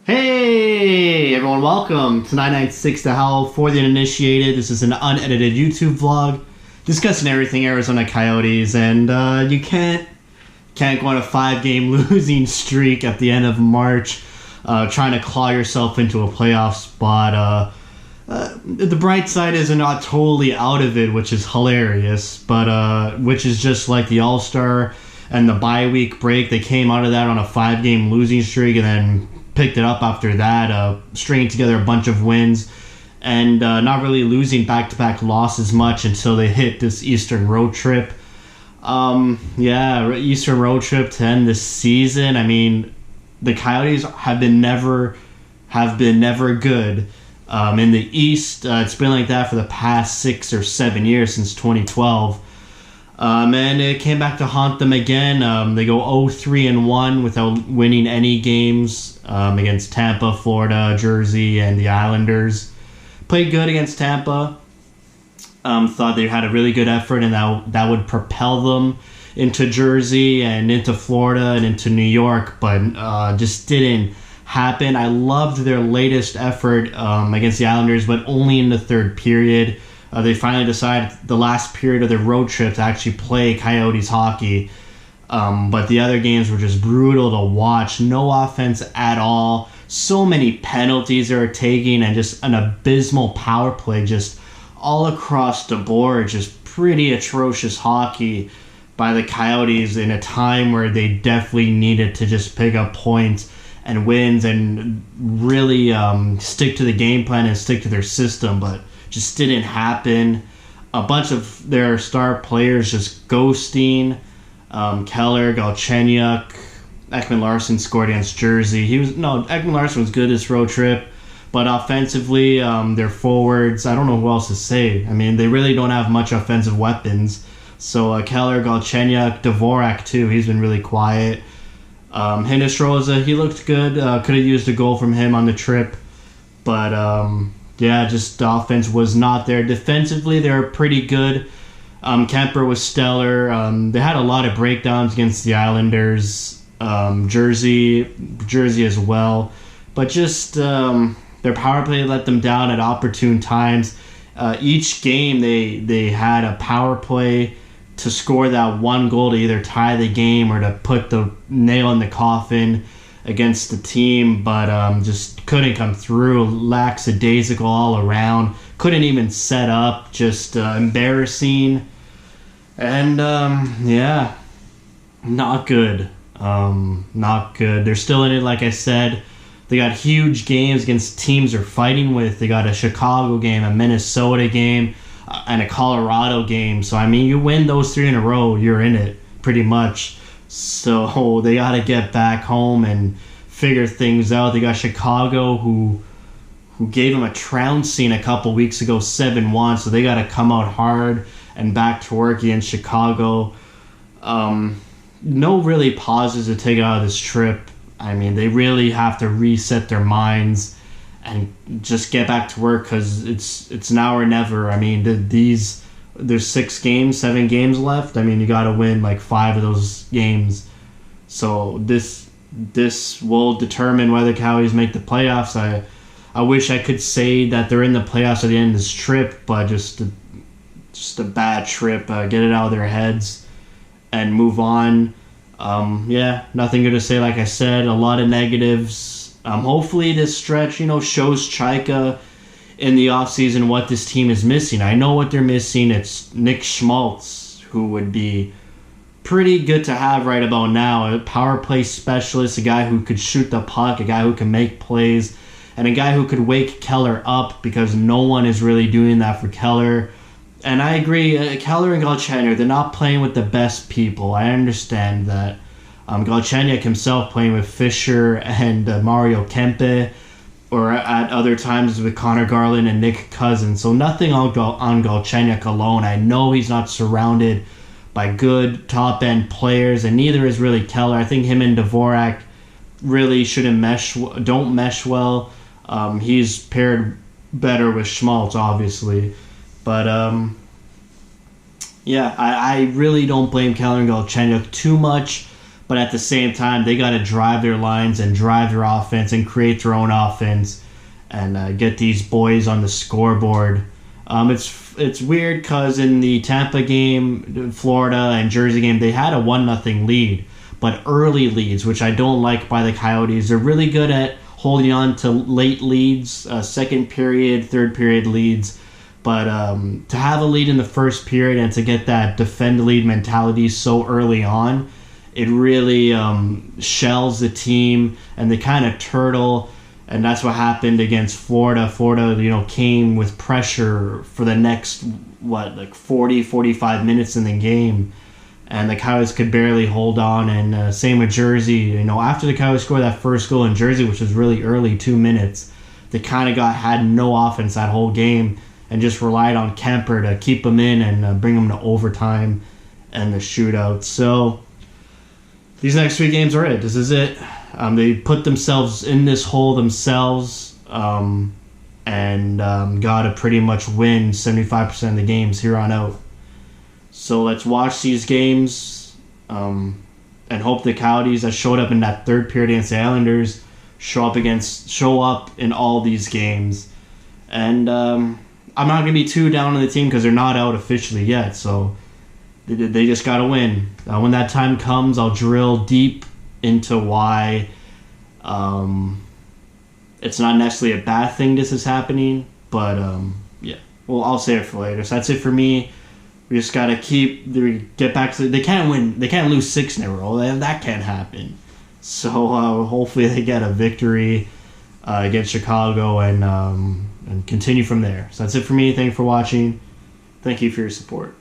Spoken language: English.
Hey everyone, welcome to 99.6 The Howl for the uninitiated. This is an unedited YouTube vlog discussing everything Arizona Coyotes, and you can't go on a 5-game losing streak at the end of March trying to claw yourself into a playoff spot. The bright side is they're not totally out of it, which is hilarious, but which is just like the All-Star and the bye week break. They came out of that on a 5-game losing streak and then picked it up after that, stringing together a bunch of wins and not really losing back-to-back losses much until they hit this Eastern road trip. Eastern road trip to end this season. I mean, the Coyotes have been never good. In the East, it's been like that for the past 6 or 7 years since 2012. And it came back to haunt them again. They go 0-3-1 without winning any games against Tampa, Florida, Jersey, and the Islanders. Played good against Tampa. Thought they had a really good effort, and that would propel them into Jersey and into Florida and into New York, but just didn't happen. I loved their latest effort against the Islanders, but only in the third period. They finally decided the last period of their road trip to actually play Coyotes hockey. But the other games were just brutal to watch. No offense at all. So many penalties they were taking and just an abysmal power play just all across the board. Just pretty atrocious hockey by the Coyotes in a time where they definitely needed to just pick up points and wins and really stick to the game plan and stick to their system, but just didn't happen. A bunch of their star players just ghosting. Keller, Galchenyuk, Ekman-Larsson scored against Jersey. Ekman-Larsson was good this road trip, but offensively, their forwards, I don't know who else to say. I mean, they really don't have much offensive weapons. So Keller, Galchenyuk, Dvorak too, he's been really quiet. Hinostroza, he looked good. Could have used a goal from him on the trip, but just the offense was not there. Defensively, they were pretty good. Kemper was stellar. They had a lot of breakdowns against the Islanders, Jersey as well. But just their power play let them down at opportune times. Each game, they had a power play to score that one goal to either tie the game or to put the nail in the coffin against the team, but just couldn't come through. Lackadaisical all around. Couldn't even set up. Just embarrassing. And, not good. Not good. They're still in it, like I said. They got huge games against teams they're fighting with. They got a Chicago game, a Minnesota game, and a Colorado game. So, I mean, you win those 3 in a row, you're in it, pretty much. So they got to get back home and figure things out. They got Chicago, who gave them a trouncing a couple weeks ago, 7-1. So they got to come out hard and back to work against Chicago. No really pauses to take out of this trip. I mean, they really have to reset their minds and just get back to work because it's now or never. I mean, there's 7 games left. I mean, you got to win like 5 of those games. So this will determine whether Coyotes make the playoffs. I wish I could say that they're in the playoffs at the end of this trip, but just a bad trip. Get it out of their heads and move on. Nothing good to say. Like I said, a lot of negatives. Hopefully this stretch, shows Chaika in the offseason what this team is missing. I know what they're missing. It's Nick Schmaltz, who would be pretty good to have right about now. A power play specialist, a guy who could shoot the puck, a guy who can make plays, and a guy who could wake Keller up because no one is really doing that for Keller. And I agree, Keller and Galchenyuk, they're not playing with the best people. I understand that. Galchenyuk himself playing with Fisher and Mario Kempe, or at other times with Connor Garland and Nick Cousins. So nothing on Galchenyuk alone. I know he's not surrounded by good top-end players, and neither is really Keller. I think him and Dvorak really don't mesh well. He's paired better with Schmaltz, obviously. But, I really don't blame Keller and Galchenyuk too much. but at the same time, they got to drive their lines and drive their offense and create their own offense and get these boys on the scoreboard. It's weird because in the Tampa game, Florida and Jersey game, they had a 1-0 lead, but early leads, which I don't like by the Coyotes. They're really good at holding on to late leads, second period, third period leads. But to have a lead in the first period and to get that defend lead mentality so early on, it really shells the team and they kind of turtle. And that's what happened against Florida. Florida, came with pressure for the next, 40, 45 minutes in the game. And the Coyotes could barely hold on. And same with Jersey. After the Coyotes scored that first goal in Jersey, which was really early, 2 minutes, they kind of had no offense that whole game and just relied on Kemper to keep them in and bring them to overtime and the shootout. So these next 3 games are it. This is it. They put themselves in this hole themselves and got to pretty much win 75% of the games here on out. So let's watch these games and hope the Coyotes that showed up in that third period against the Islanders show up in all these games. And I'm not going to be too down on the team because they're not out officially yet. So they just got to win. When that time comes, I'll drill deep into why it's not necessarily a bad thing this is happening, but yeah. Well, I'll save it for later. So that's it for me. We just gotta get back to. They can't win. They can't lose 6 in a row. That can't happen. So hopefully they get a victory against Chicago and continue from there. So that's it for me. Thank you for watching. Thank you for your support.